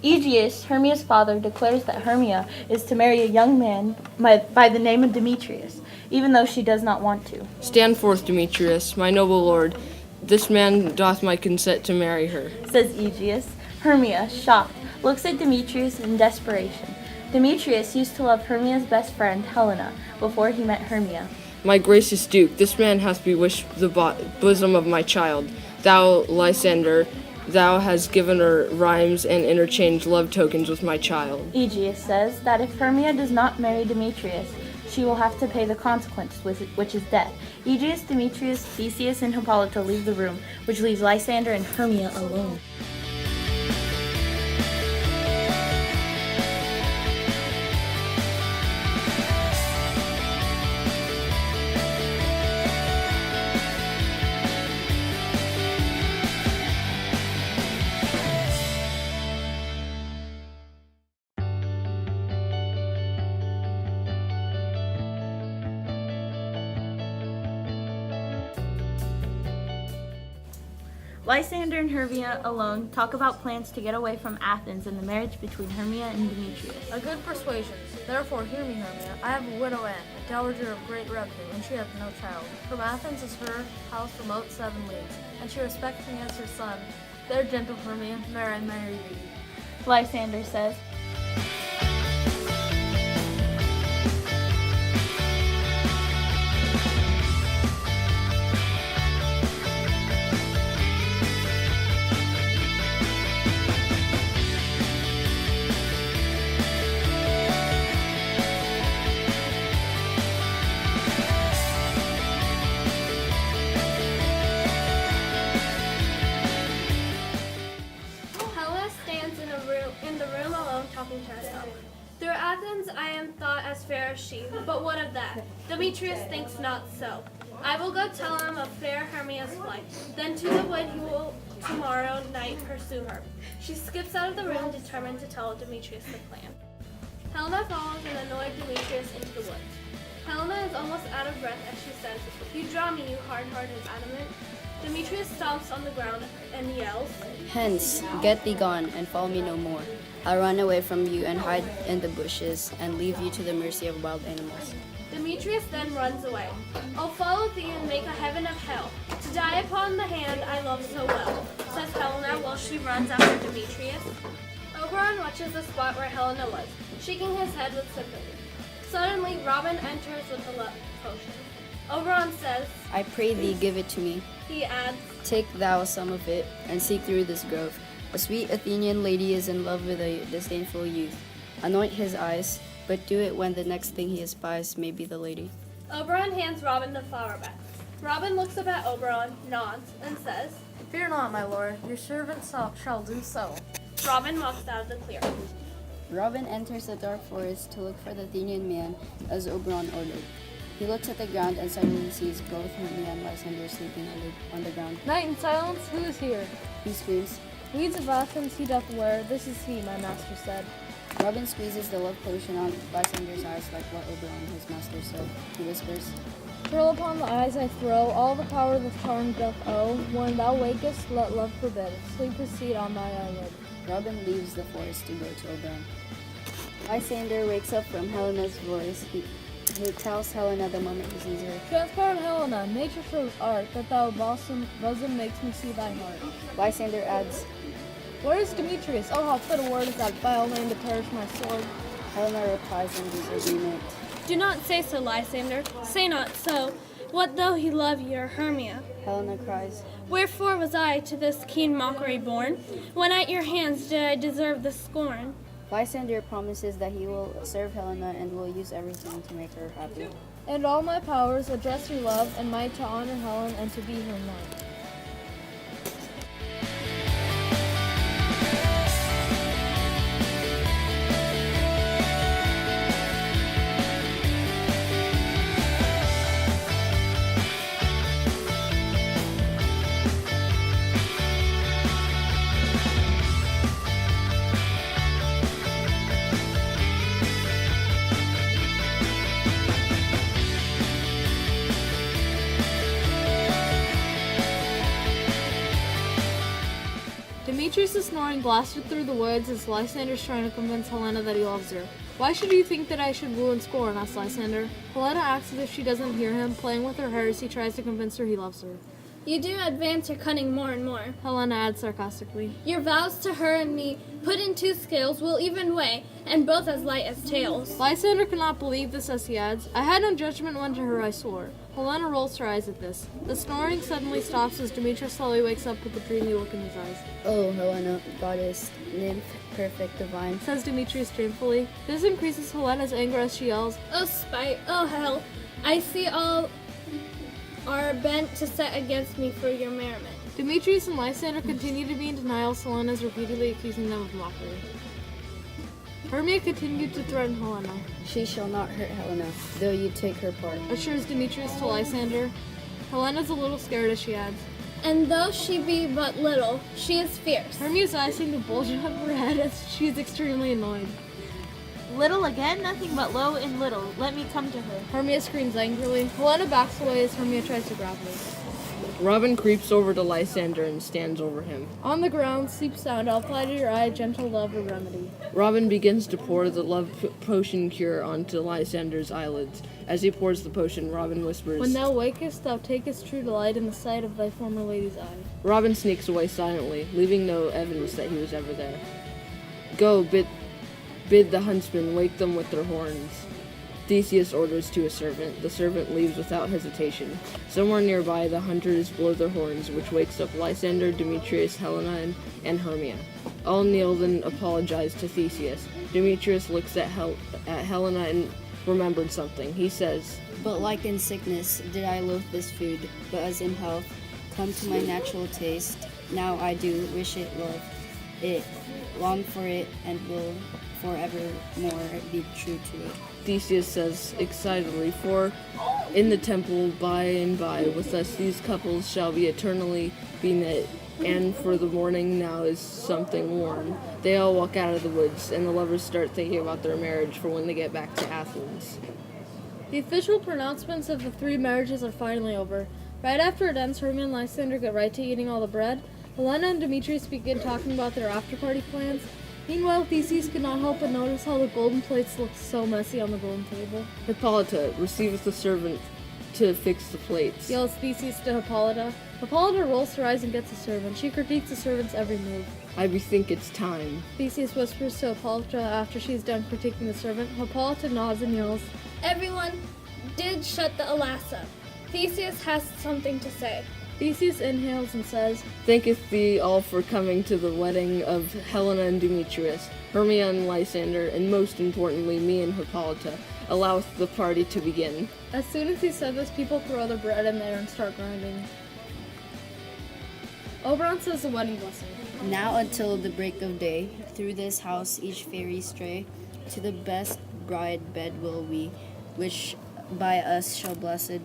Aegeus, Hermia's father, declares that Hermia is to marry a young man by the name of Demetrius, even though she does not want to. Stand forth, Demetrius, my noble lord. This man doth my consent to marry her, says Aegeus. Hermia, shocked, looks at Demetrius in desperation. Demetrius used to love Hermia's best friend, Helena, before he met Hermia. My gracious Duke, this man hath bewitched the bosom of my child. Thou, Lysander, thou hast given her rhymes and interchanged love tokens with my child. Aegeus says that if Hermia does not marry Demetrius, she will have to pay the consequence, which is death. Aegeus, Demetrius, Theseus, and Hippolyta leave the room, which leaves Lysander and Hermia alone. Lysander and Hermia alone talk about plans to get away from Athens and the marriage between Hermia and Demetrius. A good persuasion. Therefore hear me, Hermia. I have a widow aunt, a dowager of great revenue, and she hath no child. From Athens is her house remote 7 leagues, and she respects me as her son. There, gentle Hermia, may I marry thee. Lysander says, talking to herself. Through Athens I am thought as fair as she, but what of that? Demetrius thinks not so. I will go tell him of fair Hermia's flight. Then to the wood he will tomorrow night pursue her. She skips out of the room, determined to tell Demetrius the plan. Helena follows and annoyed Demetrius into the woods. Helena is almost out of breath as she says, "You draw me, you hard-hearted adamant." Demetrius stomps on the ground and yells, "Hence, get thee gone, and follow me no more. I'll run away from you and hide in the bushes, and leave you to the mercy of wild animals." Demetrius then runs away. "I'll follow thee and make a heaven of hell, to die upon the hand I love so well," says Helena while she runs after Demetrius. Oberon watches the spot where Helena was, shaking his head with sympathy. Suddenly, Robin enters with the love potion. Oberon says, "I pray thee, give it to me. He adds, Take thou some of it, and seek through this grove. A sweet Athenian lady is in love with a disdainful youth. Anoint his eyes, but do it when the next thing he espies may be the lady." Oberon hands Robin the flower back. Robin looks up at Oberon, nods, and says, "Fear not, my lord, your servant shall do so." Robin walks out of the clearing. Robin enters the dark forest to look for the Athenian man, as Oberon ordered. He looks at the ground and suddenly sees both Hermia and Lysander sleeping on the ground. "Knight in silence, who is here?" He screams. "Weeds of Athens he doth wear, this is he, my master said." Robin squeezes the love potion on Lysander's eyes like what Oberon, his master, said. He whispers, "Pearl upon the eyes I throw, all the power the charm doth owe. When thou wakest, let love forbid, sleep his seat on thy eyelid." Robin leaves the forest to go to Oberon. Lysander wakes up from Helena's voice. He tells Helena the moment he sees her. "Transparent Helena, nature shows art, that thou bosom makes me see thy heart." Lysander adds, "Where is Demetrius? Oh, how fit a word is that vile name to perish my sword." Helena replies in disagreement. "Do not say so, Lysander. Say not so. What though he love your Hermia? Helena cries, Wherefore was I to this keen mockery born? When at your hands did I deserve the scorn?" Lysander promises that he will serve Helena and will use everything to make her happy. "And all my powers address your love and might to honor Helen and to be her knight." of snoring blasted through the woods as Lysander's trying to convince Helena that he loves her. Why should you think that I should woo and scorn? Asked Lysander. Helena acts as if she doesn't hear him, playing with her hair as he tries to convince her he loves her. You do advance your cunning more and more. Helena adds sarcastically. Your vows to her and me, put in 2 scales, will even weigh, and both as light as tails. Lysander could not believe this as he adds, I had no judgment when to her I swore. Helena rolls her eyes at this. The snoring suddenly stops as Demetrius slowly wakes up with a dreamy look in his eyes. Oh, Helena, goddess, nymph, perfect divine. Says Demetrius dreamfully. This increases Helena's anger as she yells, Oh spite, oh hell, I see all are bent to set against me for your merriment. Demetrius and Lysander continue to be in denial, so Helena is repeatedly accusing them of mockery. Hermia continued to threaten Helena, She shall not hurt Helena, though you take her part. assures Demetrius to Lysander. Helena's a little scared as she adds. And though she be but little, she is fierce. Hermia's eyes seem to bulge out of her head as she is extremely annoyed. Little again? Nothing but low and little. Let me come to her. Hermia screams angrily. Helena backs away as Hermia tries to grab her. Robin creeps over to Lysander and stands over him. On the ground, sleep sound, I'll apply to your eye gentle love or remedy. Robin begins to pour the love potion cure onto Lysander's eyelids. As he pours the potion, Robin whispers, When thou wakest, thou takest true delight in the sight of thy former lady's eye. Robin sneaks away silently, leaving no evidence that he was ever there. Go, bid the huntsmen wake them with their horns. Theseus orders to a servant. The servant leaves without hesitation. Somewhere nearby, the hunters blow their horns, which wakes up Lysander, Demetrius, Helena, and Hermia. All kneel then apologize to Theseus. Demetrius looks at Helena and remembered something. He says, But like in sickness did I loathe this food, but as in health, come to my natural taste. Now I do wish it, love it, long for it, and will forevermore be true to it. Theseus says excitedly, for in the temple by and by with us these couples shall be eternally be knit, and for the morning now is something warm. They all walk out of the woods, and the lovers start thinking about their marriage for when they get back to Athens. The official pronouncements of the 3 marriages are finally over. Right after it ends, Hermia and Lysander get right to eating all the bread. Helena and Demetrius begin talking about their after-party plans. Meanwhile, Theseus could not help but notice how the golden plates looked so messy on the golden table. Hippolyta receiveth the servant to fix the plates. Yells Theseus to Hippolyta. Hippolyta rolls her eyes and gets a servant. She critiques the servant's every move. I bethink it's time. Theseus whispers to Hippolyta after she's done critiquing the servant. Hippolyta nods and yells, Everyone did shut the alas up. Theseus has something to say. Theseus inhales and says, Thanketh thee all for coming to the wedding of Helena and Demetrius, Hermia and Lysander, and most importantly me and Hippolyta. Alloweth the party to begin. As soon as he said this, people throw their bread in there and start grinding. Oberon says the wedding blessing. Now until the break of day, through this house each fairy stray, to the best bride bed will we, which by us shall blessed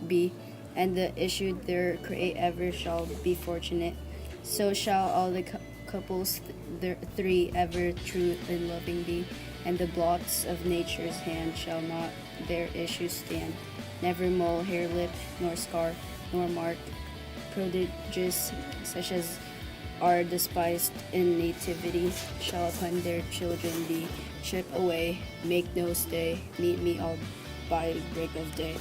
be, and the issue there create ever shall be fortunate. So shall all the couples 3 ever true and loving be, and the blots of nature's hand shall not their issue stand. Never mole, hair, lip, nor scar, nor mark, prodigious such as are despised in nativity, shall upon their children be. Ship away, make no stay, meet me all by break of day.